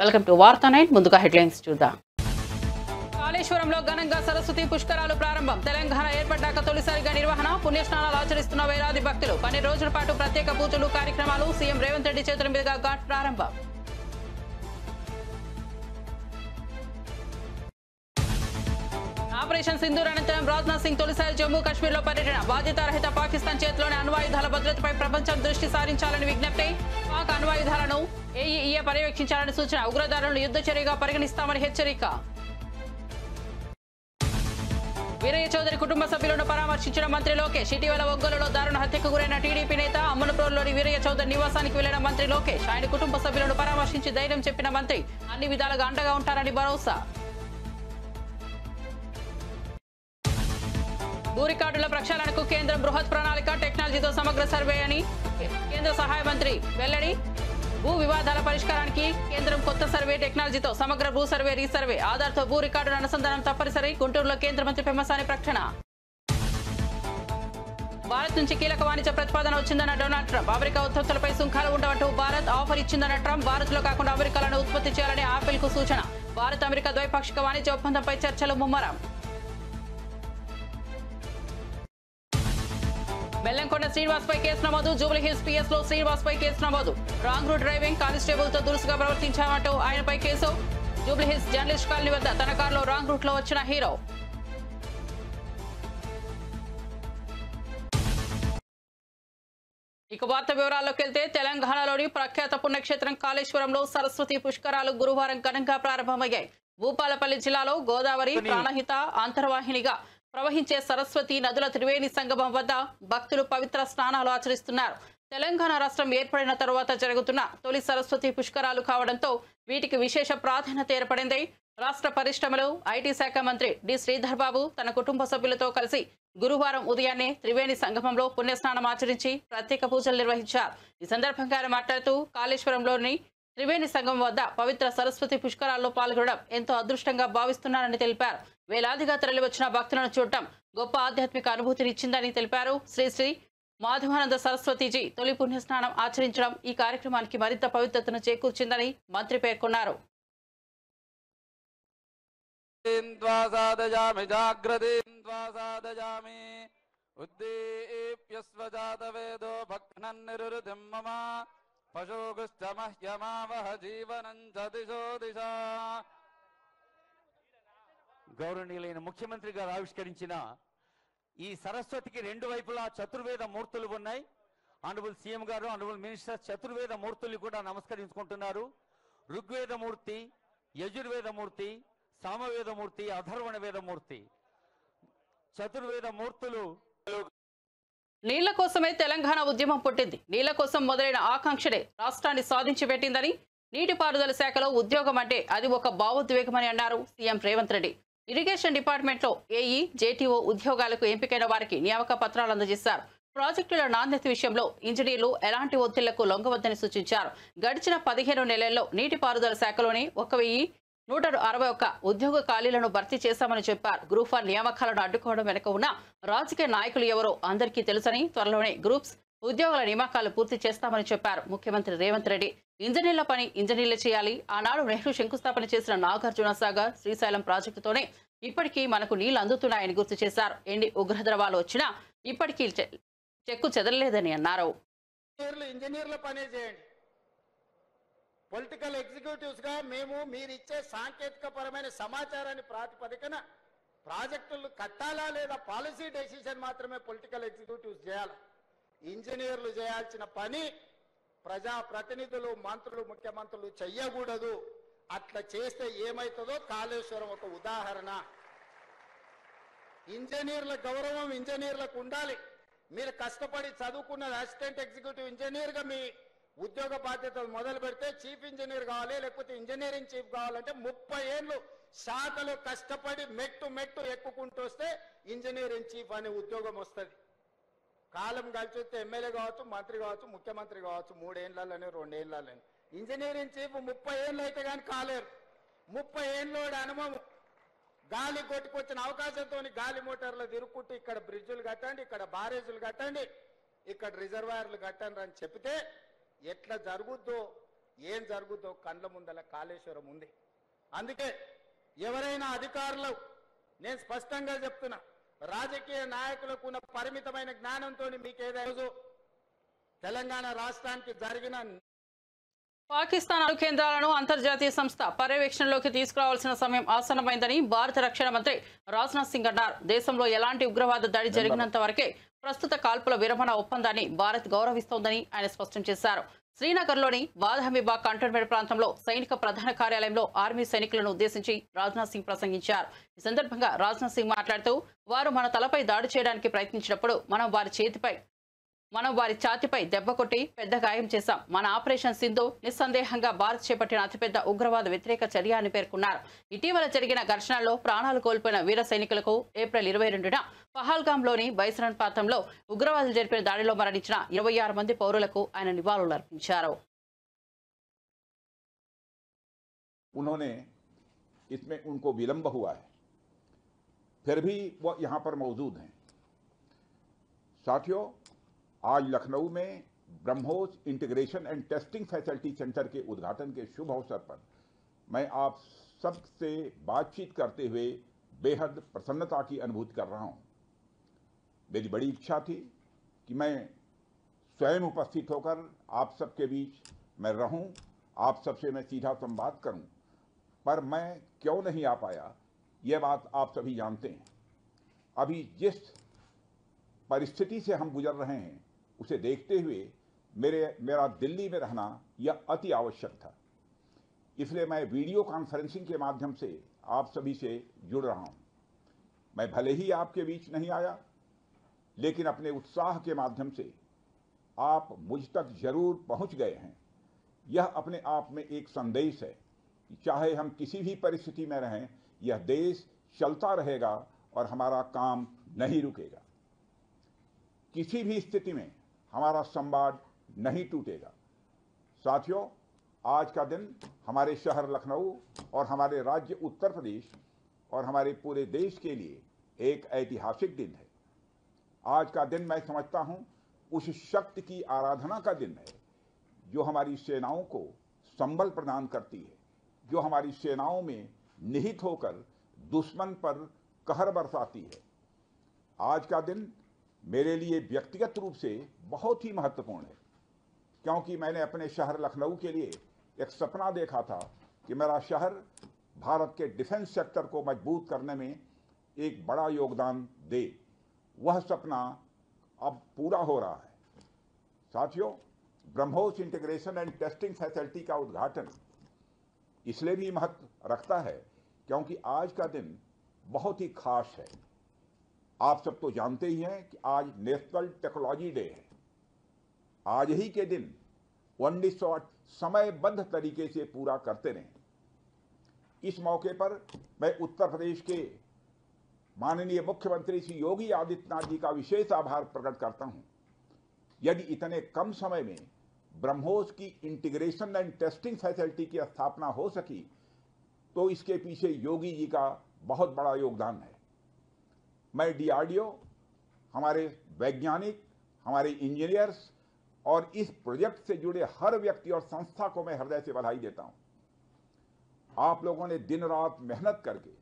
Welcome to వార్తా night. ముందుగా headlines చూద్దాం. కాళేశ్వరంలో ఘనంగా సరస్వతి పుష్కరాలు ప్రారంభం. తెలంగాణ ఏర్పడ్డాక తొలిసారిగా నిర్వహణ. పుణ్యస్నానాలు ఆచరిస్తున్న వేలాది భక్తులు. 12 రోజుల పాటు ప్రత్యేక పూజలు కార్యక్రమాలు. సీఎం రేవంత్ రెడ్డి చేతుల మీదుగా ఘాట్ ప్రారంభం. ఆపరేషన్ సింధూర్ అనంతరం రాజ్నాథ్ సింగ్ తొలిసారి జమ్మూ కాశ్మీర్లో పర్యటన. బాధ్యతారహిత పాకిస్తాన్ చేతిలోని అణ్వాయుధాల భద్రతపై ప్రపంచం దృష్టి సారించాలని విజ్ఞప్తి. పాక్ అణ్వాయుధాలను ఏఈఏ పర్యవేక్షించాలని సూచన. ఉగ్రదారులను యుద్ధ చర్యగా పరిగణిస్తామని హెచ్చరిక. వీరయ్య చౌదరి కుటుంబ సభ్యులను పరామర్శించిన మంత్రి లోకేష్. ఇటీవల ఒంగోలులో దారుణ హత్యకు గురైన టీడీపీ నేత అమ్మనప్రోలులోని వీరయ్య చౌదరి నివాసానికి వెళ్లిన మంత్రి లోకేష్. ఆయన కుటుంబ సభ్యులను పరామర్శించి ధైర్యం చెప్పిన మంత్రి అన్ని విధాలుగా అండగా ఉంటారని భరోసా. భూ రికార్డుల ప్రక్షాళనకు కేంద్రం బృహత్ ప్రణాళిక. టెక్నాలజీతో సమగ్ర సర్వే అని కేంద్ర సహాయ మంత్రి వెల్లడి. భూ వివాదాల పరిష్కారానికి కేంద్రం కొత్త సర్వే టెక్నాలజీతో సమగ్ర భూ సర్వే రీసర్వే ఆధార్తో భూ రికార్డుల అనుసంధానం తప్పనిసరి. గుంటూరులో కేంద్ర మంత్రి పెమ్మసాని ప్రకటన. భారత్ నుంచి కీలక వాణిజ్య ప్రతిపాదన వచ్చిందన్న డొనాల్డ్ ట్రంప్. అమెరికా ఉత్పత్తులపై సుంకాలు ఉండవంటూ భారత్ ఆఫర్ ఇచ్చిందన్న ట్రంప్. భారత్ లో కాకుండా అమెరికాలను ఉత్పత్తి చేయాలని ఆపిల్ కు సూచన. భారత్ అమెరికా ద్వైపాక్షిక వాణిజ్య ఒప్పందంపై చర్చలు ముమ్మరం. బెల్లంకొండ శ్రీనివాస్ పై కేసు నమోదు. జూబ్లీహిల్స్ పిఎస్ లో శ్రీనివాస్ పై కేసు నమోదు. రాంగ్ రూట్ డ్రైవింగ్, కానిస్టేబుల్ తో దురుసుగా ప్రవర్తించామంటూ ఆయనపై కేసు. జూబ్లీహిల్స్ జర్నలిస్ట్ కాలనీ వద్ద తన కారులో రాంగ్ రూట్ లో వచ్చిన హీరో. ఇక వార్త వివరాల్లోకి వెళ్తే తెలంగాణలోని ప్రఖ్యాత పుణ్యక్షేత్రం కాళేశ్వరంలో సరస్వతి పుష్కరాలు గురువారం ఘనంగా ప్రారంభమయ్యాయి. భూపాలపల్లి జిల్లాలో గోదావరి ప్రాణహిత అంతర్వాహినిగా ప్రవహించే సరస్వతి నదుల త్రివేణి సంగమం వద్ద భక్తులు పవిత్ర స్నానాలు ఆచరిస్తున్నారు. తెలంగాణ రాష్ట్రం ఏర్పడిన తరువాత జరుగుతున్న తొలి సరస్వతి పుష్కరాలు కావడంతో వీటికి విశేష ప్రాధాన్యత ఏర్పడింది. రాష్ట్ర పరిశ్రమలు ఐటీ శాఖ మంత్రి డి శ్రీధర్ బాబు తన కుటుంబ సభ్యులతో కలిసి గురువారం ఉదయాన్నే త్రివేణి సంగమంలో పుణ్యస్నానం ఆచరించి ప్రత్యేక పూజలు నిర్వహించారు. ఈ సందర్భంగా ఆయన మాట్లాడుతూ కాళేశ్వరంలోని త్రివేణి సంగమం వద్ద పవిత్ర సరస్వతి పుష్కరాల్లో పాల్గొనడం ఎంతో అదృష్టంగా భావిస్తున్నారని తెలిపారు. వేలాదిగా తరలివచ్చిన భక్తులను చూడటం గొప్ప ఆధ్యాత్మిక అనుభూతినిచ్చిందని తెలిపారు. శ్రీ శ్రీ మాధవానంద సరస్వతిజీ తొలి పుణ్యస్నానం ఆచరించడం ఈ కార్యక్రమానికి మరింత పవిత్రతను చేకూర్చిందని మంత్రి పేర్కొన్నారు. గౌరవనీయులైన ముఖ్యమంత్రి గారు ఆవిష్కరించిన ఈ సరస్వతికి రెండు వైపులా చతుర్వేద మూర్తులు ఉన్నాయి. ఆనరబుల్ సీఎం గారు, ఆనరబుల్ మినిస్టర్ చతుర్వేద మూర్తుల్ని కూడా నమస్కరించుకుంటున్నారు. ఋగ్వేదమూర్తి, యజుర్వేదమూర్తి, సామవేదమూర్తి, అథర్వణ వేదమూర్తి, చతుర్వేద మూర్తులు. నీళ్ల కోసమే తెలంగాణ ఉద్యమం పుట్టింది. నీళ్ల కోసం మొదలైన ఆకాంక్షలే రాష్ట్రాన్ని సాధించి పెట్టిందని నీటిపారుదల శాఖలో ఉద్యోగం అంటే అది ఒక భావోద్వేగమని అన్నారు సీఎం రేవంత్ రెడ్డి. ఇరిగేషన్ డిపార్ట్మెంట్లో ఏఈ, జేటీఓ ఉద్యోగాలకు ఎంపికైన వారికి నియామక పత్రాలు అందజేశారు. ప్రాజెక్టుల నాణ్యత విషయంలో ఇంజనీర్లు ఎలాంటి ఒత్తిళ్లకు లొంగవద్దని సూచించారు. గడిచిన 15 నెలల్లో నీటిపారుదల శాఖలోని 1161 ఉద్యోగ ఖాళీలను భర్తీ చేశామని చెప్పారు. గ్రూప్ 1 నియామకాలను అడ్డుకోవడం వెనుక ఉన్న రాజకీయ నాయకులు ఎవరో అందరికీ తెలుసని, త్వరలోనే గ్రూప్స్ ఉద్యోగుల నియామకాలు పూర్తి చేస్తామని చెప్పారు ముఖ్యమంత్రి రేవంత్ రెడ్డి. ఇంజనీర్ల పని ఇంజనీర్లే చేయాలి. ఆనాడు నెహ్రూ శంకుస్థాపన చేసిన నాగార్జున సాగర్, శ్రీశైలం ప్రాజెక్టుతోనే ఇప్పటికీ మనకు నీళ్లు అందుతున్నాయని గుర్తు చేశారు. ఎండి ఉగ్రద్రవాలు వచ్చినా ఇప్పటికీ చెక్కు చెదరలేదని అన్నారు. ఇంజనీర్ల పనే చేయండి. పొలిటికల్ ఎగ్జిక్యూటివ్స్ గా మేము మీరిచ్చే సాంకేతిక పరమైన సమాచారాన్ని ప్రాతిపదికన ప్రాజెక్టులు కట్టాలా లేదా పాలసీ డెసిషన్ మాత్రమే పొలిటికల్ ఎగ్జిక్యూటివ్స్ చేయాలి. ఇంజనీర్లు చేయాల్సిన పని ప్రజాప్రతినిధులు, మంత్రులు, ముఖ్యమంత్రులు చెయ్యకూడదు. అట్లా చేస్తే ఏమవుతుందో కాళేశ్వరం ఒక ఉదాహరణ. ఇంజనీర్ల గౌరవం ఇంజనీర్లకు ఉండాలి. మీరు కష్టపడి చదువుకున్న అసిస్టెంట్ ఎగ్జిక్యూటివ్ ఇంజనీర్ గా మీ ఉద్యోగ బాధ్యతలు మొదలు పెడితే చీఫ్ ఇంజనీర్ కావాలి, లేకపోతే ఇంజనీరింగ్ చీఫ్ కావాలంటే 30 ఏళ్ళు శాఖలో కష్టపడి మెట్టు ఎక్కుకుంటూ వస్తే ఇంజనీరింగ్ చీఫ్ అనే ఉద్యోగం వస్తుంది. కాలం కలిసి వస్తే ఎమ్మెల్యే కావచ్చు, మంత్రి కావచ్చు, ముఖ్యమంత్రి కావచ్చు, 3 ఏళ్లలోనే 2 ఏళ్లలోనే. ఇంజనీరింగ్ చీఫ్ 30 ఏళ్ళు అయితే కానీ కాలేరు. 30 ఏళ్ళ అనుభవం, గాలి కొట్టుకొచ్చిన అవకాశంతో గాలి మోటార్లు తిరుక్కుంటూ ఇక్కడ బ్రిడ్జులు కట్టండి, ఇక్కడ బారేజులు కట్టండి, ఇక్కడ రిజర్వాయర్లు కట్టండి అని చెప్తే ఎట్లా జరుగుద్దో ఏం జరుగుతుందో కండ్ల ముందల కాళేశ్వరం ఉంది. అందుకే ఎవరైనా అధికారులు, నేను స్పష్టంగా చెప్తున్నా, రాజకీయ నాయకులకు ఉన్న పరిమితమైన జ్ఞానంతో మీకు ఏదైనా తెలంగాణ రాష్ట్రానికి జరిగిన పాకిస్తాన్ అణు కేంద్రాలను అంతర్జాతీయ సంస్థ పర్యవేక్షణలోకి తీసుకురావాల్సిన సమయం ఆసన్నమైందని భారత రక్షణ మంత్రి రాజ్నాథ్ సింగ్ అన్నారు. దేశంలో ఎలాంటి ఉగ్రవాద దాడి జరిగినంత వరకే ప్రస్తుత కాల్పుల విరమణ ఒప్పందాన్ని భారత్ గౌరవిస్తోందని ఆయన స్పష్టం చేశారు. శ్రీనగర్లోని బాదహమీబాగ్ కంటోన్మెంట్ ప్రాంతంలో సైనిక ప్రధాన కార్యాలయంలో ఆర్మీ సైనికులను ఉద్దేశించి రాజ్నాథ్ సింగ్ ప్రసంగించారు. ఈ సందర్భంగా రాజ్నాథ్ సింగ్ మాట్లాడుతూ, వారు మన తలపై దాడి చేయడానికి ప్రయత్నించినప్పుడు మనం వారి ఛాతిపై దెబ్బ కొట్టి పెద్ద గాయం చేశాం. మన ఆపరేషన్ సింధు నిస్సందేహంగా భారత్ చేపట్టిన అతిపెద్ద ఉగ్రవాద వ్యతిరేక చర్య అని పేర్కొన్నారు. ఇటీవల జరిగిన ఘర్షణల్లో ప్రాణాలు కోల్పోయిన వీర సైనికులకు ఏప్రిల్ 22న పహల్గాంలోని బైసరన్ ప్రాంతంలో ఉగ్రవాదులు జరిపిన దాడిలో మరణించిన 26 మంది పౌరులకు ఆయన నివాళులర్పించారు. उन्होंने इसमें उनको विलंब हुआ है, फिर भी वो यहाँ पर मौजूद हैं। साथियों, आज लखनऊ में BrahMos integration and testing facility centre के उद्घाटन के शुभ अवसर पर मैं आप सबसे बातचीत करते हुए बेहद प्रसन्नता की अनुभूति कर रहा हूं। मेरी बड़ी इच्छा थी कि मैं स्वयं उपस्थित होकर आप सबके बीच मैं रहूं, आप सबसे मैं सीधा संवाद करूं, पर मैं क्यों नहीं आ पाया, यह बात आप सभी जानते हैं। अभी जिस परिस्थिति से हम गुजर रहे हैं उसे देखते हुए मेरा दिल्ली में रहना यह अति आवश्यक था। इसलिए मैं वीडियो कॉन्फ्रेंसिंग के माध्यम से आप सभी से जुड़ रहा हूं। मैं भले ही आपके बीच नहीं आया, लेकिन अपने उत्साह के माध्यम से आप मुझ तक जरूर पहुंच गए हैं। यह अपने आप में एक संदेश है कि चाहे हम किसी भी परिस्थिति में रहें, यह देश चलता रहेगा और हमारा काम नहीं रुकेगा। किसी भी स्थिति में हमारा संवाद नहीं टूटेगा। साथियों, आज का दिन हमारे शहर लखनऊ और हमारे राज्य उत्तर प्रदेश और हमारे पूरे देश के लिए एक ऐतिहासिक दिन है। आज का दिन मैं समझता हूं उस शक्ति की आराधना का दिन है जो हमारी सेनाओं को संबल प्रदान करती है, जो हमारी सेनाओं में निहित होकर दुश्मन पर कहर बरसाती है। आज का दिन मेरे लिए व्यक्तिगत रूप से बहुत ही महत्वपूर्ण है, क्योंकि मैंने अपने शहर लखनऊ के लिए एक सपना देखा था कि मेरा शहर भारत के डिफेंस सेक्टर को मजबूत करने में एक बड़ा योगदान दे। वह सपना अब पूरा हो रहा है। साथियों, BrahMos integration and testing facility का उद्घाटन इसलिए भी महत्व रखता है क्योंकि आज का दिन बहुत ही खास है। आप सब तो जानते ही हैं कि आज नेशनल टेक्नोलॉजी डे है। आज ही के दिन 1908 समयबद्ध तरीके से पूरा करते रहे। इस मौके पर मैं उत्तर प्रदेश के माननीय मुख्यमंत्री श्री योगी आदित्यनाथ जी का विशेष आभार प्रकट करता हूं। यदि इतने कम समय में ब्रह्मोस की इंटीग्रेशन एंड टेस्टिंग फैसिलिटी की स्थापना हो सकी, तो इसके पीछे योगी जी का बहुत बड़ा योगदान है। मैं डीआरडीओ, हमारे वैज्ञानिक, हमारे इंजीनियर्स और इस प्रोजेक्ट से जुड़े हर व्यक्ति और संस्था को मैं हृदय से बधाई देता हूं। आप लोगों ने दिन रात मेहनत करके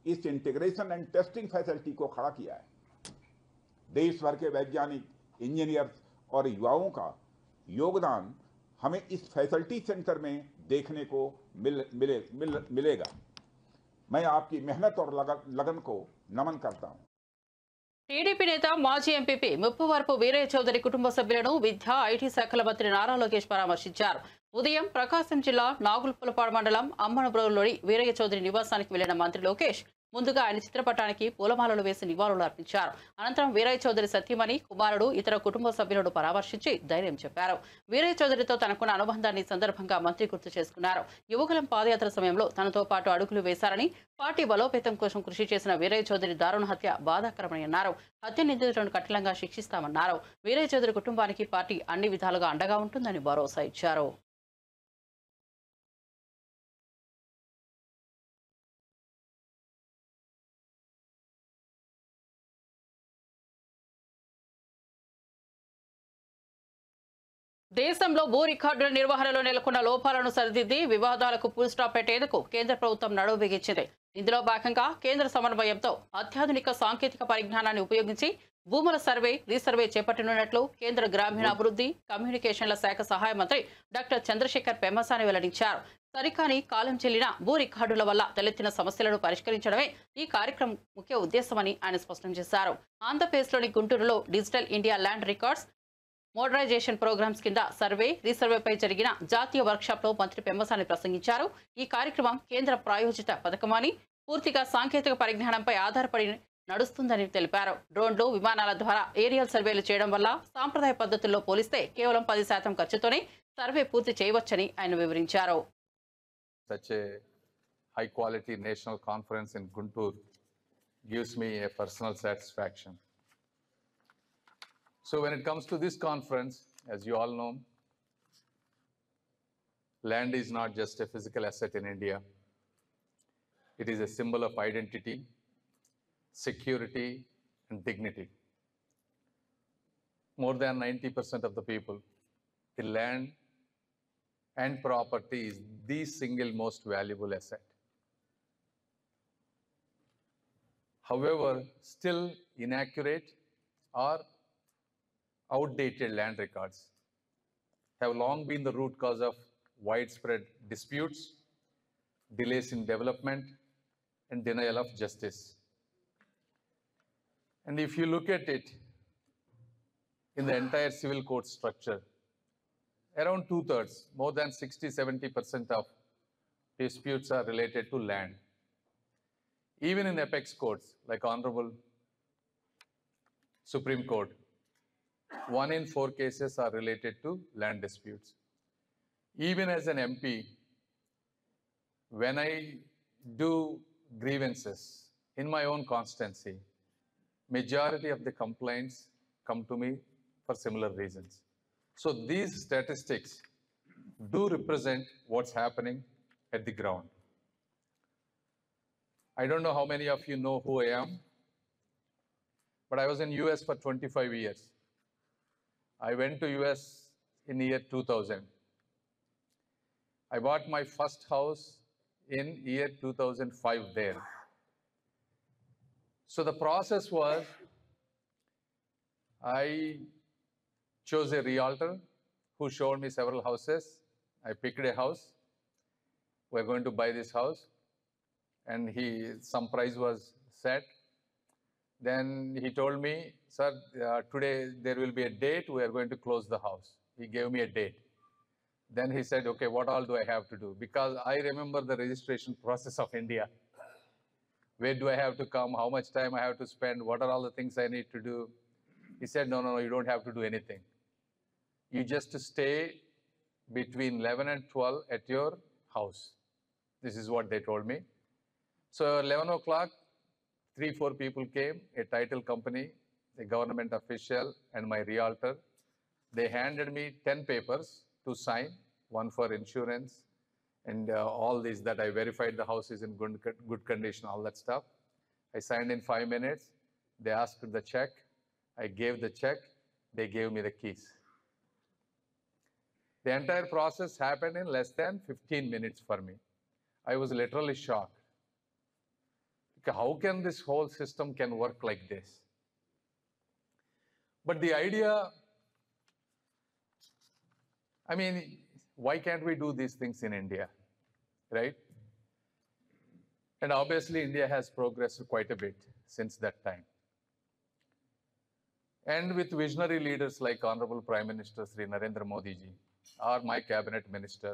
इस इंटीग्रेशन एंड टेस्टिंग फैसिलिटी को खड़ा किया है। देश भर के वैज्ञानिक, इंजीनियर्स और युवाओं का योगदान हमें इस फैसिलिटी सेंटर में देखने को मिलेगा। मैं आपकी मेहनत और लगन को नमन करता हूं। టీడీపీ నేత మాజీ ఎంపీపీ ముప్పవరపు వీరయ్య చౌదరి కుటుంబ సభ్యులను విద్యా ఐటీ శాఖల మంత్రి నారా లోకేష్ పరామర్శించారు. ఉదయం ప్రకాశం జిల్లా నాగులపులపాడు మండలం అమ్మనబ్రోలులోని వీరయ్య చౌదరి నివాసానికి వెళ్లిన మంత్రి లోకేష్ ముందుగా ఆయన చిత్రపటానికి పూలమాలలు వేసి నివాళులు అర్పించారు. అనంతరం వీరయ్య చౌదరి సతీమణి, కుమారుడు, ఇతర కుటుంబ సభ్యులను పరామర్శించి ధైర్యం చెప్పారు. వీరయ్య చౌదరితో తనకున్న అనుబంధాన్ని సందర్భంగా మంత్రి గుర్తు చేసుకున్నారు. యువకులం పాదయాత్ర సమయంలో తనతో పాటు అడుగులు వేశారని, పార్టీ బలోపేతం కోసం కృషి చేసిన వీరయ్య చౌదరి దారుణ హత్య బాధాకరమని అన్నారు. హత్య నిందితులను కఠినంగా శిక్షిస్తామన్నారు. వీరయ్య చౌదరి కుటుంబానికి పార్టీ అన్ని విధాలుగా అండగా ఉంటుందని భరోసా ఇచ్చారు. దేశంలో భూ రికార్డుల నిర్వహణలో నెలకొన్న లోపాలను సరిదిద్ది వివాదాలకు ఫుల్ స్టాప్ పెట్టేందుకు కేంద్ర ప్రభుత్వం నడుం బిగించింది. ఇందులో భాగంగా కేంద్ర సమన్వయంతో అత్యాధునిక సాంకేతిక పరిజ్ఞానాన్ని ఉపయోగించి భూముల సర్వే, రీసర్వే చేపట్టనున్నట్లు కేంద్ర గ్రామీణాభివృద్ధి, కమ్యూనికేషన్ల శాఖ సహాయ మంత్రి డాక్టర్ చంద్రశేఖర్ పెమ్మసాని వెల్లడించారు. సరికాని కాలం చెల్లిన భూ రికార్డుల వల్ల తలెత్తిన సమస్యలను పరిష్కరించడమే ఈ కార్యక్రమం ముఖ్య ఉద్దేశమని ఆయన స్పష్టం చేశారు. ఆంధ్రప్రదేశ్లోని గుంటూరులో digital India land records modernization programs కింద సర్వే, రీసర్వేపై జరిగిన జాతీయ వర్క్షాప్లో మంత్రి పెమ్మసాని ప్రసంగించారు. ఈ కార్యక్రమం కేంద్ర ప్రాయోజిత పథకమని, పూర్తిగా సాంకేతిక పరిజ్ఞానంపై ఆధారపడి నడుస్తుందని తెలిపారు. డ్రోన్లు, విమానాల ద్వారా ఏరియల్ సర్వేలు చేయడం వల్ల సాంప్రదాయ పద్ధతుల్లో పోలిస్తే కేవలం 10% ఖర్చుతోనే సర్వే పూర్తి చేయవచ్చని ఆయన వివరించారు. Such a high quality national conference in Guntur gives me a personal satisfaction. So when it comes to this conference, as you all know, land is not just a physical asset in India. It is a symbol of identity, security, and dignity. More than 90% of the people, the land and property is the single most valuable asset. However, still inaccurate or outdated land records have long been the root cause of widespread disputes, delays in development, and denial of justice. And if you look at it in the entire civil court structure, around 2/3, more than 60-70% of disputes are related to land. Even in apex courts, like Honorable Supreme Court, 1 in 4 cases are related to land disputes. Even as an MP, when I do grievances in my own constituency, majority of the complaints come to me for similar reasons. So these statistics do represent what's happening at the ground. I don't know how many of you know who I am, but I was in US for 25 years. I went to US in year 2000. I bought my first house in year 2005 there. So the process was, I chose a realtor who showed me several houses. I picked a house. We're going to buy this house. And some price was set. Then he told me, sir, today there will be a date, we are going to close the house. He gave me a date. Then he said, okay, what all do I have to do? Because I remember the registration process of India. Where do I have to come? How much time I have to spend? What are all the things I need to do? He said, no, you don't have to do anything. You just stay between 11 and 12 at your house. This is what they told me. So 11 o'clock, 3-4 people came, a title company, a government official, and my realtor. They handed me 10 papers to sign, one for insurance, and all these that I verified the house is in good condition, all that stuff. I signed in 5 minutes. They asked the check. I gave the check. They gave me the keys. The entire process happened in less than 15 minutes for me. I was literally shocked. How can this whole system can work like this? But the idea, I mean, why can't we do these things in India, right? And obviously India has progressed quite a bit since that time. And with visionary leaders like Honorable Prime Minister Sri Narendra Modi ji, or my cabinet minister.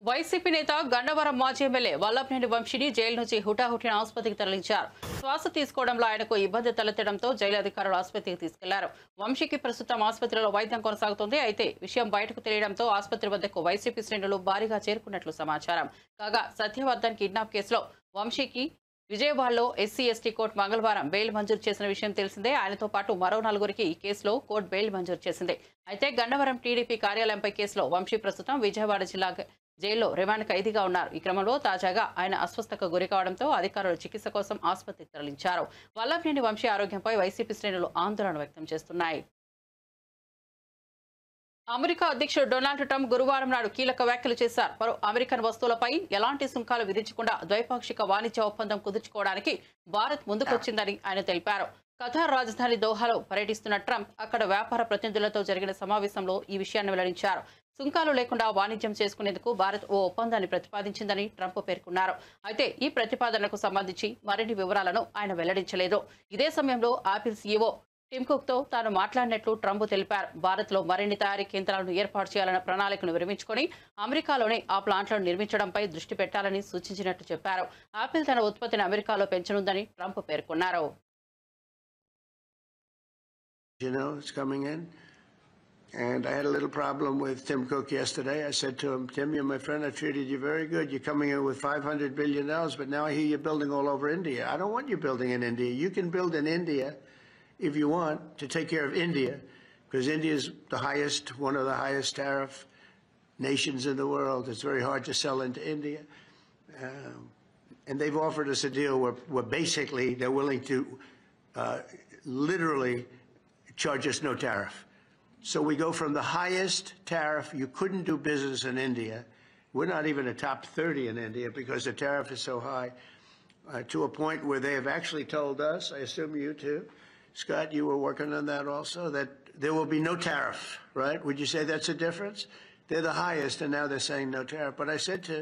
YCP నేత గన్నవరం మాజీ MLA Vallabhaneni వంశీని jail నుంచి హుటాహుటిన ఆసుపత్రికి తరలించారు. శ్వాస తీసుకోవడంలో ఆయనకు ఇబ్బంది తలెత్తడంతో జైలు అధికారులు ఆసుపత్రికి తీసుకెళ్లారు. వంశీకి ప్రస్తుతం ఆసుపత్రిలో వైద్యం కొనసాగుతోంది. అయితే విషయం బయటకు తెలియడంతో ఆసుపత్రి వద్దకు వైసీపీ శ్రేణులు భారీగా చేరుకున్నట్లు సమాచారం. కాగా సత్యవర్ధన్ కిడ్నాప్ కేసులో వంశీకి విజయవాడలో ఎస్సీ/ఎస్టీ కోర్టు మంగళవారం బెయిల్ మంజూరు చేసిన విషయం తెలిసిందే. ఆయనతో పాటు మరో 4గురికి ఈ కేసులో కోర్టు బెయిల్ మంజూరు చేసింది. అయితే గన్నవరం టీడీపీ కార్యాలయంపై కేసులో వంశీ ప్రస్తుతం విజయవాడ జిల్లా జైల్లో రిమాండ్ ఖైదీగా ఉన్నారు. ఈ క్రమంలో తాజాగా ఆయన అస్వస్థతకు గురి కావడంతో అధికారులు చికిత్స కోసం ఆసుపత్రికి తరలించారు. వల్లభనేని వంశీ ఆరోగ్యంపై వైసీపీ శ్రేణులు ఆందోళన వ్యక్తం చేస్తున్నాయి. అమెరికా అధ్యక్షుడు డొనాల్డ్ ట్రంప్ గురువారం నాడు కీలక వ్యాఖ్యలు చేశారు. మరో అమెరికన్ వస్తువులపై ఎలాంటి సుంకాలు విధించకుండా ద్వైపాక్షిక వాణిజ్య ఒప్పందం కుదుర్చుకోవడానికి భారత్ ముందుకొచ్చిందని ఆయన తెలిపారు. ఖతార్ రాజధాని దోహాలో పర్యటిస్తున్న ట్రంప్ అక్కడ వ్యాపార ప్రతినిధులతో జరిగిన సమావేశంలో ఈ విషయాన్ని వెల్లడించారు. సుంకాలు లేకుండా వాణిజ్యం చేసుకునేందుకు భారత్ ఓ ఒప్పందాన్ని ప్రతిపాదించిందని ట్రంప్ పేర్కొన్నారు. అయితే ఈ ప్రతిపాదనకు సంబంధించి మరిన్ని వివరాలను ఆయన వెల్లడించలేదు. ఇదే సమయంలో ఆపిల్ సీఈఓ టిమ్ కుక్ తో తాను మాట్లాడినట్లు ట్రంప్ తెలిపారు. భారత్ లో మరిన్ని తయారీ కేంద్రాలను ఏర్పాటు చేయాలన్న ప్రణాళికను విరమించుకొని అమెరికాలోనే ఆ ప్లాంట్లను నిర్మించడంపై దృష్టి పెట్టాలని సూచించినట్లు చెప్పారు. ఆపిల్ తన ఉత్పత్తిని అమెరికాలో పెంచనుందని ట్రంప్ పేర్కొన్నారు. It's coming in. And I had a little problem with Tim Cook yesterday. I said to him, Tim, you're my friend. I treated you very good. You're coming in with $500 billion, but now I hear you're building all over India. I don't want you building in India. You can build in India if you want to take care of India, because India is one of the highest tariff nations in the world. It's very hard to sell into India. And they've offered us a deal where basically they're willing to literally charge us no tariff. So we go from the highest tariff, you couldn't do business in India. We're not even a top 30 in India because the tariff is so high, to a point where they have actually told us, I assume you too, Scott, you were working on that also, that there will be no tariff, right? Would you say that's a difference? They're the highest, and now they're saying no tariff. But I said to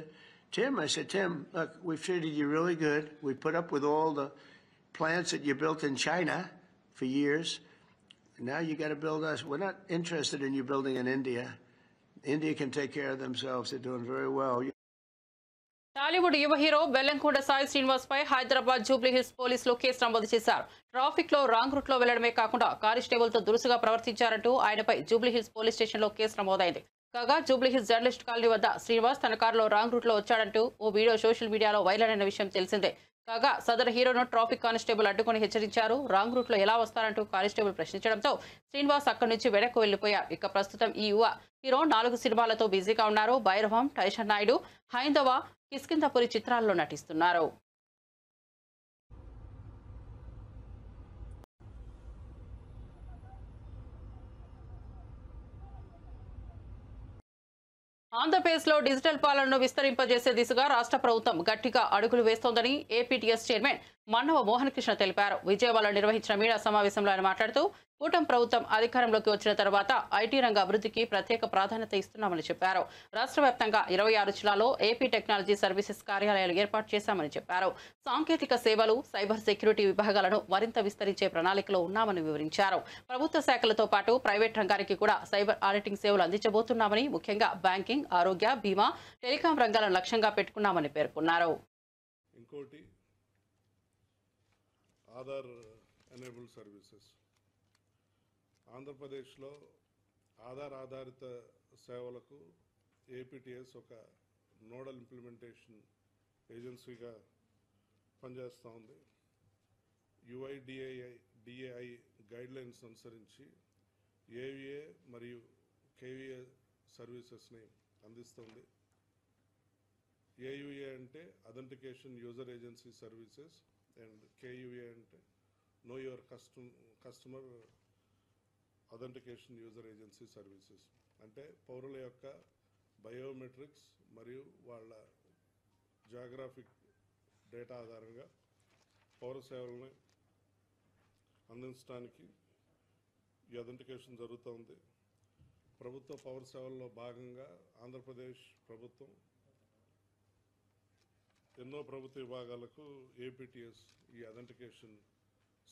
Tim, Tim, look, we've treated you really good. We put up with all the plants that you built in China for years. Now you got to build us. We're not interested in you building in India. India can take care of themselves. They're doing very well. Tollywood యువ hero Bellamkonda Sai Srinivas పై Hyderabad Jubilee hills పోలీసులు case నమోదు చేశారు. Traffic లో wrong route లో వెళ్లడమే కాకుండా constable తో దురుసుగా ప్రవర్తించారంటూ ఆయనపై జూబ్లీ హిల్స్ పోలీస్ స్టేషన్ లో కేసు నమోదైంది. కాగా జూబ్లీ హిల్స్ జర్నలిస్ట్ కాలనీ వద్ద శ్రీనివాస్ తన కారులో రాంగ్ రూట్ లో వచ్చాడంటూ ఓ వీడియో సోషల్ మీడియాలో వైరల్ అయిన విషయం తెలిసిందే. కాగా సదరు హీరోను ట్రాఫిక్ కానిస్టేబుల్ అడ్డుకొని హెచ్చరించారు. రాంగ్ రూట్ లో ఎలా వస్తారంటూ కానిస్టేబుల్ ప్రశ్నించడంతో శ్రీనివాస్ అక్కడి నుంచి వెనక్కు వెళ్లిపోయారు. ఇక ప్రస్తుతం ఈ యువ హీరో 4 సినిమాలతో బిజీగా ఉన్నారు. భైరవం, టైషన్ నాయుడు, హైందవ, కిష్కింధపురి చిత్రాల్లో నటిస్తున్నారు. ఆంధ్రప్రదేశ్లో డిజిటల్ పాలనను విస్తరింపజేసే దిశగా రాష్ట్ర ప్రభుత్వం గట్టిగా అడుగులు వేస్తోందని ఏపీటీఎస్ చైర్మన్ మన్నవ మోహన్ కృష్ణ తెలిపారు. విజయవాడలో నిర్వహించిన మీడియా సమావేశంలో ఆయన మాట్లాడుతూ కూటమి ప్రభుత్వం అధికారంలోకి వచ్చిన తర్వాత ఐటీ రంగ అభివృద్ధికి ప్రత్యేక ప్రాధాన్యత ఇస్తున్నామని చెప్పారు. రాష్ట్ర వ్యాప్తంగా 26 జిల్లాల్లో ఏపీ టెక్నాలజీ సర్వీసెస్ కార్యాలయాలు ఏర్పాటు చేశామని చెప్పారు. సాంకేతిక సేవలు, సైబర్ సెక్యూరిటీ విభాగాలను మరింత విస్తరించే ప్రణాళికలో ఉన్నామని వివరించారు. ప్రభుత్వ శాఖలతో పాటు ప్రైవేట్ రంగానికి కూడా సైబర్ ఆడిటింగ్ సేవలు అందించబోతున్నామని, ముఖ్యంగా బ్యాంకింగ్, ఆరోగ్య, బీమా, టెలికాం రంగాలను లక్ష్యంగా పెట్టుకున్నామని పేర్కొన్నారు. ఇంకోటి ఆధార్ ఎనేబుల్డ్ సర్వీసెస్. ఆంధ్రప్రదేశ్లో ఆధార్ ఆధారిత సేవలకు ఏపీటీఎస్ ఒక నోడల్ ఇంప్లిమెంటేషన్ ఏజెన్సీగా పనిచేస్తూ ఉంది. యుఐడిఏఐ గైడ్లైన్స్ అనుసరించి ఏవిఏ మరియు కేవిఏ సర్వీసెస్ని అందిస్తుంది. ఏయుఏ అంటే authentication user agency services and KUA అంటే know your customer authentication user agency services. అంటే పౌరుల యొక్క బయోమెట్రిక్స్ మరియు వాళ్ళ జాగ్రాఫిక్ డేటా ఆధారంగా పౌర సేవలను అందించడానికి ఈ అథెంటికేషన్ జరుగుతోంది. ప్రభుత్వ పౌర సేవల్లో భాగంగా ఆంధ్రప్రదేశ్ ప్రభుత్వం ఎన్నో ప్రభుత్వ విభాగాలకు ఏపీటీఎస్ ఈ అథెంటికేషన్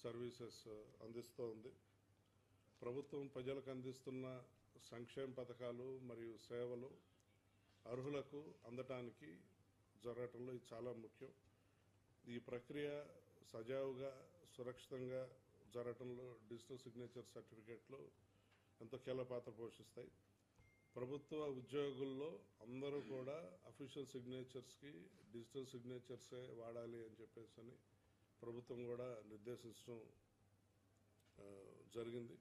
సర్వీసెస్ అందిస్తూ ఉంది. ప్రభుత్వం ప్రజలకు అందిస్తున్న సంక్షేమ పథకాలు మరియు సేవలు అర్హులకు అందటానికి జరగటంలో ఇది చాలా ముఖ్యం. ఈ ప్రక్రియ సజావుగా, సురక్షితంగా జరగటంలో డిజిటల్ సిగ్నేచర్ సర్టిఫికేట్లు ఎంతో కీలక పాత్ర పోషిస్తాయి. ప్రభుత్వ ఉద్యోగుల్లో అందరూ కూడా అఫీషియల్ సిగ్నేచర్స్కి డిజిటల్ సిగ్నేచర్సే వాడాలి అని చెప్పేసి అని ప్రభుత్వం కూడా నిర్దేశించడం జరిగింది.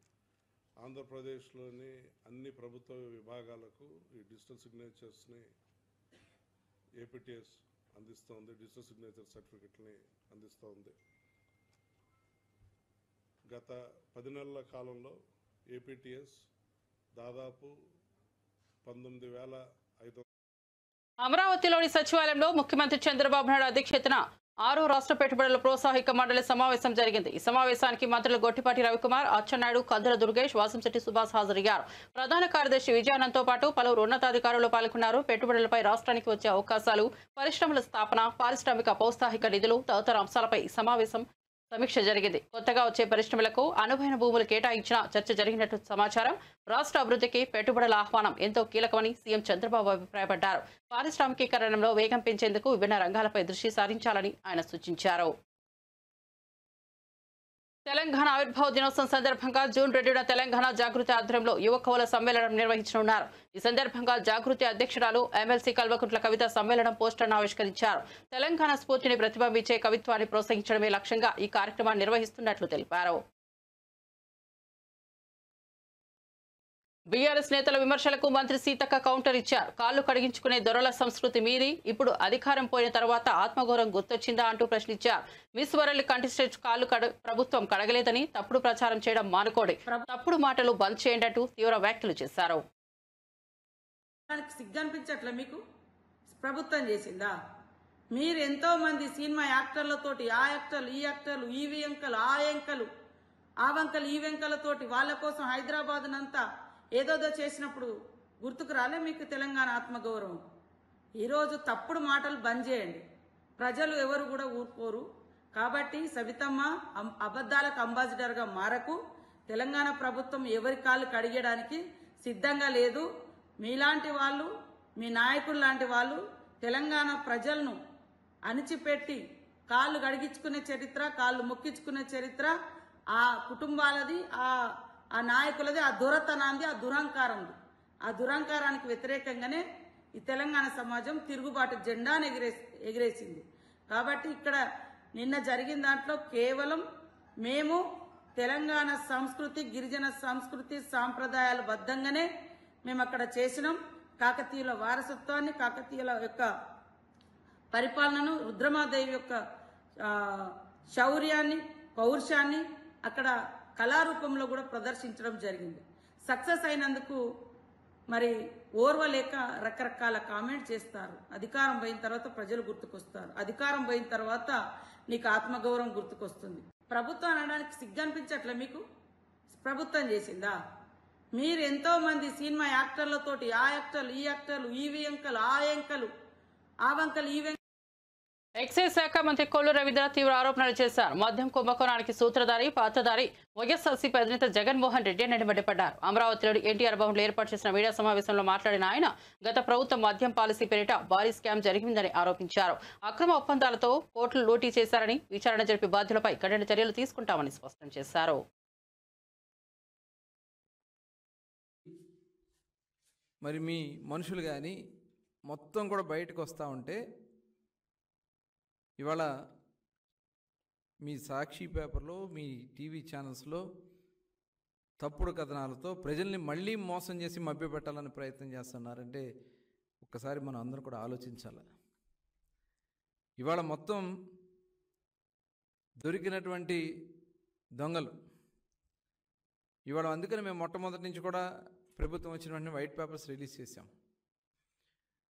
ఆంధ్రప్రదేశ్లోని అన్ని ప్రభుత్వ విభాగాలకు ఈ డిజిటల్ సిగ్నేచర్స్ని ఏపీటీఎస్ అందిస్తోంది, డిజిటల్ సిగ్నేచర్ సర్టిఫికెట్ని అందిస్తోంది. గత 10 నెలల కాలంలో ఏపీటీఎస్ దాదాపు 19,500. అమరావతిలోని సచివాలయంలో ముఖ్యమంత్రి చంద్రబాబు నాయుడు అధ్యక్షతన 6వ రాష్ట్ర పెట్టుబడుల ప్రోత్సాహక మండలి సమావేశం జరిగింది. ఈ సమావేశానికి మంత్రులు గొట్టిపాటి రవికుమార్, అచ్చెన్నాయుడు, కందుల దుర్గేష్, వాసంశెట్టి సుభాష్ హాజరయ్యారు. ప్రధాన కార్యదర్శి విజయానంద్తో పాటు పలువురు ఉన్నతాధికారులు పాల్గొన్నారు. పెట్టుబడులపై రాష్ట్రానికి వచ్చే అవకాశాలు, పరిశ్రమల స్థాపన, పారిశ్రామిక ప్రోత్సాహక నిధులు తదితర అంశాలపై సమావేశం సమీక్ష జరిగింది. కొత్తగా వచ్చే పరిశ్రమలకు అనువైన భూములు కేటాయించిన చర్చ జరిగినట్టు సమాచారం. రాష్ట్ర అభివృద్ధికి పెట్టుబడుల ఆహ్వానం ఎంతో కీలకమని సీఎం చంద్రబాబు అభిప్రాయపడ్డారు. పారిశ్రామికీకరణలో వేగం పెంచేందుకు విభిన్న రంగాలపై దృష్టి సారించాలని ఆయన సూచించారు. తెలంగాణ ఆవిర్భావ దినోత్సవం సందర్భంగా జూన్ 2న తెలంగాణ జాగృతి ఆధ్వర్యంలో యువ కవుల సమ్మేళనం నిర్వహించనున్నారు. ఈ సందర్భంగా జాగృతి అధ్యక్షురాలు ఎమ్మెల్సీ కల్వకుంట్ల కవిత సమ్మేళనం పోస్టర్ను ఆవిష్కరించారు. తెలంగాణ స్ఫూర్తిని ప్రతిబింబించే కవిత్వాన్ని ప్రోత్సహించడమే లక్ష్యంగా ఈ కార్యక్రమాన్ని నిర్వహిస్తున్నట్లు తెలిపారు. బీఆర్ఎస్ నేతల విమర్శలకు మంత్రి సీతక్క కౌంటర్ ఇచ్చారు. కాళ్లు కడిగించుకునే దొరల సంస్కృతి మీరి ఇప్పుడు అధికారం పోయిన తర్వాత ఆత్మగౌరవం గుర్తొచ్చిందా అంటూ ప్రశ్నించారు. మిస్ వరల్డ్ కంటెస్టెంట్ కాళ్లు ప్రభుత్వం కడగలేదని తప్పుడు ప్రచారం చేయడం మానుకోండి, తప్పుడు మాటలు బంద్ చేయండి అంటూ తీవ్ర వ్యాఖ్యలు చేశారు. సిగ్గనిపించట్లే మీకు? ప్రభుత్వం చేసిందా? మీరు ఎంతో మంది సినిమా యాక్టర్లతోటి ఆ యాక్టర్లు ఈ యాక్టర్లు ఈ వెంకలు ఆ వెంకలు ఆ వంకలు ఈ వెంకలతోటి వాళ్ళ కోసం హైదరాబాద్ నంతా ఏదోదో చేసినప్పుడు గుర్తుకు రాలే మీకు తెలంగాణ ఆత్మగౌరవం? ఈరోజు తప్పుడు మాటలు బంద్ చేయండి. ప్రజలు ఎవరు కూడా ఊరుకోరు. కాబట్టి సవితమ్మ అబద్ధాలకు అంబాసిడర్గా మారకు. తెలంగాణ ప్రభుత్వం ఎవరి కాళ్ళు కడిగడానికి సిద్ధంగా లేదు. మీలాంటి వాళ్ళు, మీ నాయకులు లాంటి వాళ్ళు తెలంగాణ ప్రజలను అణిచిపెట్టి కాళ్ళు కడిగించుకునే చరిత్ర, కాళ్ళు మొక్కించుకునే చరిత్ర ఆ కుటుంబాలది, ఆ నాయకులది, ఆ దొరతనాంది, ఆ దురహంకారంది. ఆ దురహంకారానికి వ్యతిరేకంగానే ఈ తెలంగాణ సమాజం తిరుగుబాటు జెండాను ఎగిరేసింది. కాబట్టి ఇక్కడ నిన్న జరిగిన దాంట్లో కేవలం మేము తెలంగాణ సంస్కృతి, గిరిజన సంస్కృతి, సాంప్రదాయాల బద్ధంగానే మేము అక్కడ చేసినాం. కాకతీయుల వారసత్వాన్ని, కాకతీయుల యొక్క పరిపాలనను, రుద్రమాదేవి యొక్క శౌర్యాన్ని, పౌరుషాన్ని అక్కడ కళారూపంలో కూడా ప్రదర్శించడం జరిగింది. సక్సెస్ అయినందుకు మరి ఓర్వలేక రకరకాల కామెంట్ చేస్తారు. అధికారం పోయిన తర్వాత ప్రజలు గుర్తుకొస్తారు. అధికారం పోయిన తర్వాత నీకు ఆత్మగౌరవం గుర్తుకొస్తుంది. ప్రభుత్వం అనడానికి సిగ్గనిపించట్లే మీకు? ప్రభుత్వం చేసిందా? మీరు ఎంతో మంది సినిమా యాక్టర్లతోటి ఆ యాక్టర్లు ఈ యాక్టర్లు ఈ వెంకలు ఆ వెంకలు ఆ వంకలు ఈ ఎక్సైజ్ శాఖ మంత్రి కొల్లు రవీంద్ర తీవ్ర ఆరోపణలు చేశారు. మద్యం కుంభకోణానికి సూత్రధారి, పాత్రధారి వైఎస్ఆర్సీపీ అధినేత జగన్మోహన్ రెడ్డి అని మండిపడ్డారు. అమరావతిలోని ఎన్టీఆర్ భవన్లో ఏర్పాటు చేసిన మీడియా సమావేశంలో మాట్లాడిన ఆయన గత ప్రభుత్వం మద్యం పాలసీ పేరిట భారీ స్కామ్ జరిగిందని ఆరోపించారు. అక్రమ ఒప్పందాలతో కోట్లు లూటీ చేశారని, విచారణ జరిపి బాధ్యులపై కఠిన చర్యలు తీసుకుంటామని స్పష్టం చేశారు. మరి మీ మనుషులు కానీ మొత్తం కూడా బయటకు వస్తూ ఉంటే ఇవాళ మీ సాక్షి పేపర్లో, మీ టీవీ ఛానల్స్లో తప్పుడు కథనాలతో ప్రజల్ని మళ్ళీ మోసం చేసి మభ్యపెట్టాలని ప్రయత్నం చేస్తున్నారంటే ఒక్కసారి మనం అందరం కూడా ఆలోచించాలి. ఇవాళ మొత్తం దొరికినటువంటి దొంగలు ఇవాళ, అందుకని మేము మొట్టమొదటి నుంచి కూడా ప్రభుత్వం వచ్చిన వెంటనే వైట్ పేపర్స్ రిలీజ్ చేశాం.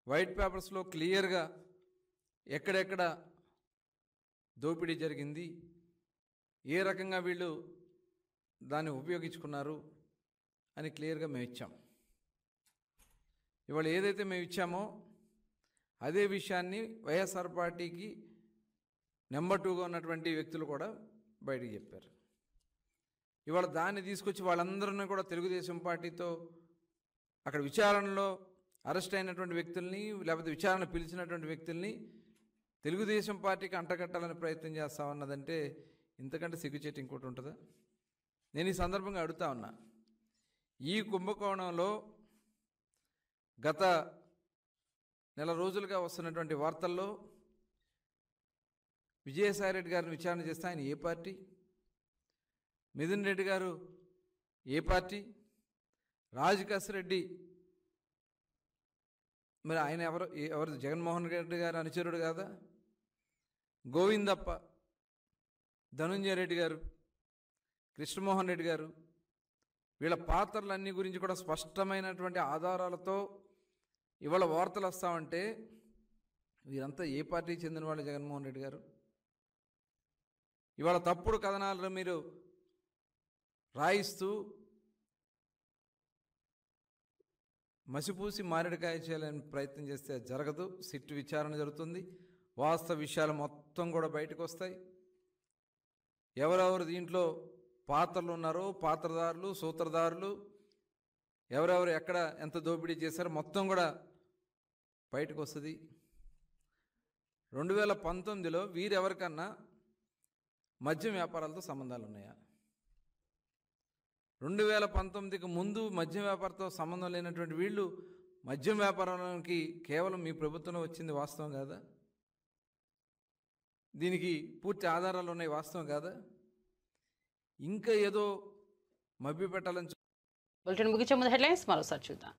వైట్ పేపర్స్లో క్లియర్గా ఎక్కడెక్కడ దోపిడీ జరిగింది, ఏ రకంగా వీళ్ళు దాన్ని ఉపయోగించుకున్నారు అని క్లియర్గా మేము ఇచ్చాం. ఇవాళ ఏదైతే మేము ఇచ్చామో అదే విషయాన్ని వైఎస్ఆర్ పార్టీకి నెంబర్ 2గా ఉన్నటువంటి వ్యక్తులు కూడా బయటికి చెప్పారు. ఇవాళ దాన్ని తీసుకొచ్చి వాళ్ళందరినీ కూడా తెలుగుదేశం పార్టీతో అక్కడ విచారణలో అరెస్ట్ అయినటువంటి వ్యక్తుల్ని, లేకపోతే విచారణ పిలిచినటువంటి వ్యక్తుల్ని తెలుగుదేశం పార్టీకి అంటగట్టాలని ప్రయత్నం చేస్తా ఉన్నదంటే ఇంతకంటే సిగ్గుచేటు ఇంకోటి ఉంటుందా? నేను ఈ సందర్భంగా అడుగుతా ఉన్నా, ఈ కుంభకోణంలో గత నెల రోజులుగా వస్తున్నటువంటి వార్తల్లో విజయసాయిరెడ్డి గారిని విచారణ చేస్తే ఆయన ఏ పార్టీ? మిథున్ రెడ్డి గారు ఏ పార్టీ? రాజకేశ్వరరెడ్డి మరి ఆయన ఎవరు? జగన్మోహన్ రెడ్డి గారు అనుచరుడు కాదా? గోవిందప్ప, ధనుంజయ రెడ్డి గారు, కృష్ణమోహన్ రెడ్డి గారు, వీళ్ళ పాత్రలన్నీ గురించి కూడా స్పష్టమైనటువంటి ఆధారాలతో ఇవాళ వార్తలు వస్తామంటే వీరంతా ఏ పార్టీకి చెందిన వాళ్ళు జగన్మోహన్ రెడ్డి గారు? ఇవాళ తప్పుడు కథనాలను మీరు రాయిస్తూ మసిపూసి మారేడుకాయ చేయాలని ప్రయత్నం చేస్తే జరగదు. సిట్ విచారణ జరుగుతుంది, వాస్తవ విషయాలు మొత్తం కూడా బయటకు వస్తాయి. ఎవరెవరు దీంట్లో పాత్రలు ఉన్నారో, పాత్రదారులు, సూత్రధారులు, ఎవరెవరు ఎక్కడ ఎంత దోపిడీ చేశారో మొత్తం కూడా బయటకు వస్తుంది. 2019లో వీరెవరికన్నా మద్యం వ్యాపారాలతో సంబంధాలు ఉన్నాయా? 2019కి ముందు మద్యం వ్యాపారంతో సంబంధం లేనటువంటి వీళ్ళు మద్యం వ్యాపారానికి కేవలం మీ ప్రభుత్వంలో వచ్చింది వాస్తవం కాదా? దీనికి పూర్తి ఆధారాలు ఉన్నాయి, వాస్తవం కాదా? ఇంకా ఏదో మభ్య పెట్టాలని బులెటిన్ ముగించే ముందు హెడ్లైన్స్ మరోసారి చూద్దాం.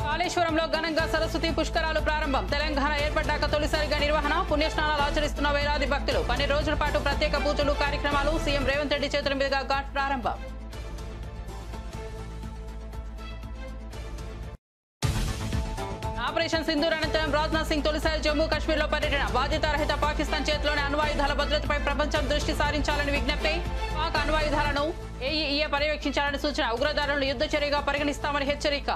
కాళేశ్వరంలో ఘనంగా సరస్వతి పుష్కరాలు ప్రారంభం. తెలంగాణ ఏర్పడ్డాక తొలిసారిగా నిర్వహణ. పుణ్యస్నానాలు ఆచరిస్తున్న వేలాది భక్తులు. 12 రోజుల పాటు ప్రత్యేక పూజలు, కార్యక్రమాలు. సీఎం రేవంత్ రెడ్డి చేతుల మీదుగా ఘాట్ ప్రారంభం. ఆపరేషన్ సింధూర్ అనంతరం రాజ్నాథ్ సింగ్ తొలిసారి జమ్మూ కాశ్మీర్లో పర్యటన. బాధ్యతారహిత పాకిస్తాన్ చేతిలోని అణ్వాయుధాల భద్రతపై ప్రపంచం దృష్టి సారించాలని విజ్ఞప్తి. పాక్ అణ్వాయుధాలను ఏఈఏ పర్యవేక్షించాలని సూచన. ఉగ్రదాడులను యుద్ధ చర్యగా పరిగణిస్తామని హెచ్చరిక.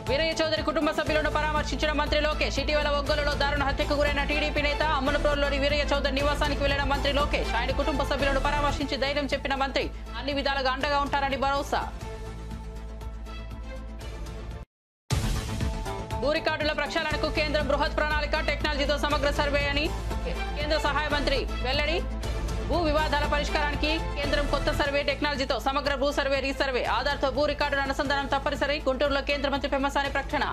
వీరయ్య చౌదరి కుటుంబ సభ్యులను పరామర్శించిన మంత్రి లోకేష్. ఇటీవల ఒంగోలులో దారుణ హత్యకు గురైన టీడీపీ నేత అమ్మనపూర్లోని వీరయ్య చౌదరి నివాసానికి వెళ్లిన మంత్రి లోకేష్. ఆయన కుటుంబ సభ్యులను పరామర్శించి ధైర్యం చెప్పిన మంత్రి అన్ని విధాలుగా అండగా ఉంటారని భరోసా. భూ రికార్డుల ప్రక్షాళనకు కేంద్రం బృహత్ ప్రణాళిక, టెక్నాలజీతో సమగ్ర సర్వే అని కేంద్ర సహాయ మంత్రి వెల్లడి. భూ వివాదాల పరిష్కారానికి కేంద్రం కొత్త సర్వే టెక్నాలజీతో సమగ్ర భూ సర్వే, రీసర్వే, ఆధార్తో భూ రికార్డుల అనుసంధానం తప్పనిసరి. గుంటూరులో కేంద్ర మంత్రి పెమ్మసాని ప్రకటన.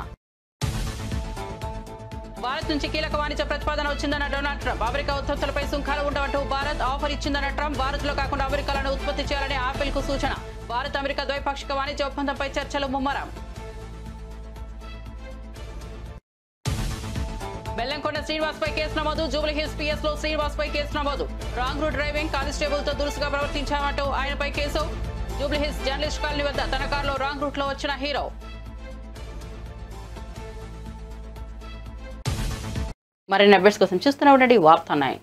భారత్ నుంచి కీలక వాణిజ్య ప్రతిపాదన వచ్చిందన్న డొనాల్డ్ ట్రంప్. అమెరికా ఉత్పత్తులపై సుంకాలు ఉండవంటూ భారత్ ఆఫర్ ఇచ్చిందన్న ట్రంప్. భారత్లో కాకుండా అమెరికాలను ఉత్పత్తి చేయాలని ఆపిల్కు సూచన. భారత్ అమెరికా ద్వైపాక్షిక వాణిజ్య ఒప్పందంపై చర్చలు ముమ్మరం. బెల్లంకొండ శ్రీనివాస్పై కేసు నమోదు. జూబ్లీహిల్స్ పిఎస్ లో శ్రీనివాస్పై కేసు నమోదు. రాంగ్ రూట్ డ్రైవింగ్, కానిస్టేబుల్ తో దురుసుగా ప్రవర్తించామంటూ ఆయనపై కేసు. జూబ్లీహిల్స్ జర్నలిస్ట్ కాలనీ వద్ద తన కారులో రాంగ్ రూట్ లో వచ్చిన హీరో. మరిన్ని అప్డేట్స్ కోసం చూస్తూనే ఉండండి వార్తా 9.